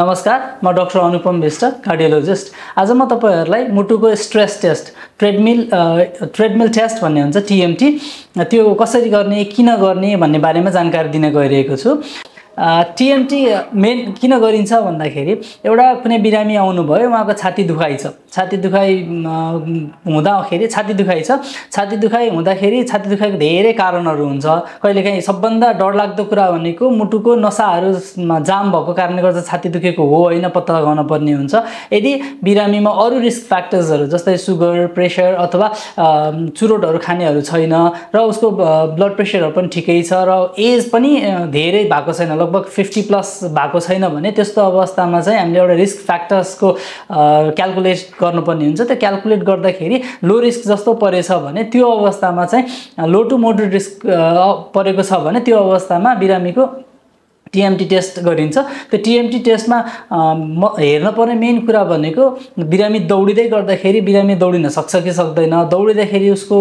नमस्कार, म डाक्टर अनुपम विष्ट, कार्डियोलोजिस्ट। आज म तपाईहरुलाई मुटुको स्ट्रेस टेस्ट, ट्रेडमिल टेस्ट भन्ने हुन्छ टीएमटी, त्यो कसरी गर्ने, किन गर्ने भन्ने बारेमा जानकारी दिन गइरहेको छु। टीएमटी मेन किन गरिन्छ भन्दाखेरि एउटा कुनै बिरामी आउनु भयो, उहाँको छाती दुखाइ छ, छाती दुखाइ हुँदाखेरि छाती दुखाइ हुँदाखेरि छाती दुखाइको धेरै कारणहरू हुन्छ। कहिलेकाहीँ सबभन्दा डरलाग्दो कुरा भनेको मुटुको नसाहरू जाम भएको कारणले गर्दा छाती दुखेको हो हैन पत्ता लगाउन पर्ने हुन्छ। यदि बिरामीमा अरु रिस्क फ्याक्टर्सहरू जस्तै सुगर, प्रेसर अथवा चुरोटहरू खानेहरू छैन र उसको ब्लड प्रेसरहरू पनि ठिकै छ र एज पनि धेरै भएको छैन, लगभग 50 प्लस भएको छैन भने त्यस्तो अवस्थामा चाहिँ हामीले एउटा रिस्क फ्याक्टर्सको क्याल्कुलेट गर्नुपर्ने हुन्छ। त्यो क्याल्कुलेट गर्दाखेरि लो रिस्क जस्तो परेछ भने त्यो अवस्थामा चाहिँ लो टु मोडरेट रिस्क परेको छ भने त्यो अवस्थामा बिरामीको टीएमटी टेस्ट गरिन्छ। त्यो टीएमटी टेस्टमा हेर्न पर्ने मेन कुरा भनेको बिरामी दौडिदै गर्दाखेरि बिरामी दौडिन सक्छ कि सक्दैन, दौडिँदाखेरि उसको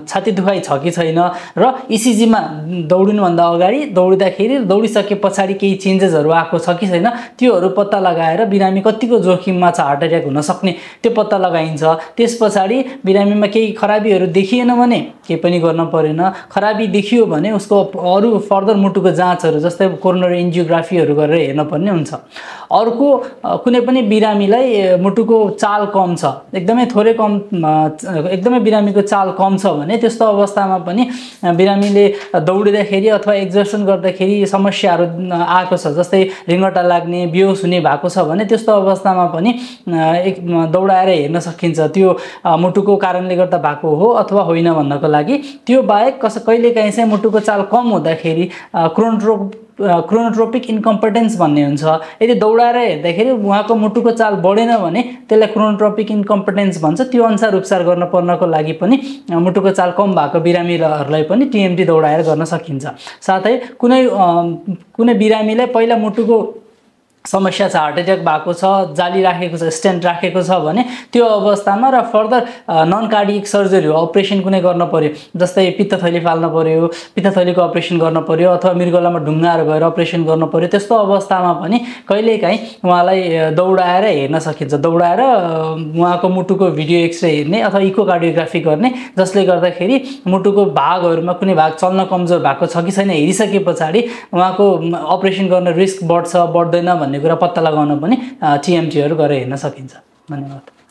छाती दुखाइ छ कि छैन र ईसीजीमा दौडिनुभन्दा अगाडि दौडिँदाखेरि दौडिसके पछाडि केही चेन्जेसहरू आएको छ कि छैन त्योहरू पत्ता लगाएर बिरामी कतिको जोखिममा छ हार्ट अट्याक हुन सक्ने त्यो पत्ता लगाइन्छ। त्यसपछि बिरामीमा केही खराबीहरू देखिएन भने केही पनि गर्न परेन, खराबी देखियो भने उसको अरु फर्दर मुटुको जाँचहरू जस्तै एन्जियोग्राफीहरू गरेर हेर्न पर्ने हुन्छ। अर्को कुनै पनि बिरामीलाई मुटुको चाल कम छ, एकदमै थोरै कम, एकदमै बिरामीको चाल कम छ भने त्यस्तो अवस्थामा पनि बिरामीले दौडिँदाखेरि अथवा एक्जर्सन गर्दाखेरि समस्याहरू आएको छ, जस्तै रिङ्गटा लाग्ने, बेहोस हुने भएको छ भने त्यस्तो अवस्थामा पनि दौडाएर हेर्न सकिन्छ त्यो मुटुको कारणले गर्दा भएको हो अथवा होइन भन्नको लागि। त्यो बाहेक कहिलेकाहीँ चाहिँ मुटुको चाल कम हुँदाखेरि क्रोनोट्रोपिक इन्कम्पिटेन्स भन्ने हुन्छ। यदि दौडाएर हेर्दाखेरि उहाँको मुटुको चाल बढेन भने त्यसलाई क्रोनोट्रोपिक इन्कम्पिटेन्स भन्छ। त्यो अनुसार उपचार गर्न पर्नको लागि पनि मुटुको चाल कम भएको बिरामीहरूलाई पनि टीएमटी दौडाएर गर्न सकिन्छ। साथै कुनै बिरामीलाई पहिला मुटुको समस्या छ, हार्ट अट्याक भएको छ, जाली राखेको छ, स्टेन्ट राखेको छ भने त्यो अवस्थामा र फर्दर नन कार्डियक सर्जरी हो, अपरेसन कुनै गर्न पर्यो, जस्तै पित्तथैली फाल्न पर्यो, पित्तथैलीको अपरेसन गर्न पर्यो अथवा मृगौलामा ढुङ्गाहरू गएर अपरेसन गर्न पर्यो। त्यस्तो अवस्थामा पनि कहिलेकाहीँ उहाँलाई दौडाएर हेर्न सकिन्छ। दौडाएर उहाँको मुटुको भिडियो एक्सरे हेर्ने अथवा इकोकार्डियोग्राफी गर्ने, जसले गर्दाखेरि मुटुको भागहरूमा कुनै भाग चल्न कमजोर भएको छ कि छैन हेरिसके पछाडि उहाँको अपरेसन गर्न रिस्क बढ्छ बढ्दैन भन्ने कुरा पत्ता लगाउन पनि टीएमटीहरू गरेर हेर्न सकिन्छ। धन्यवाद।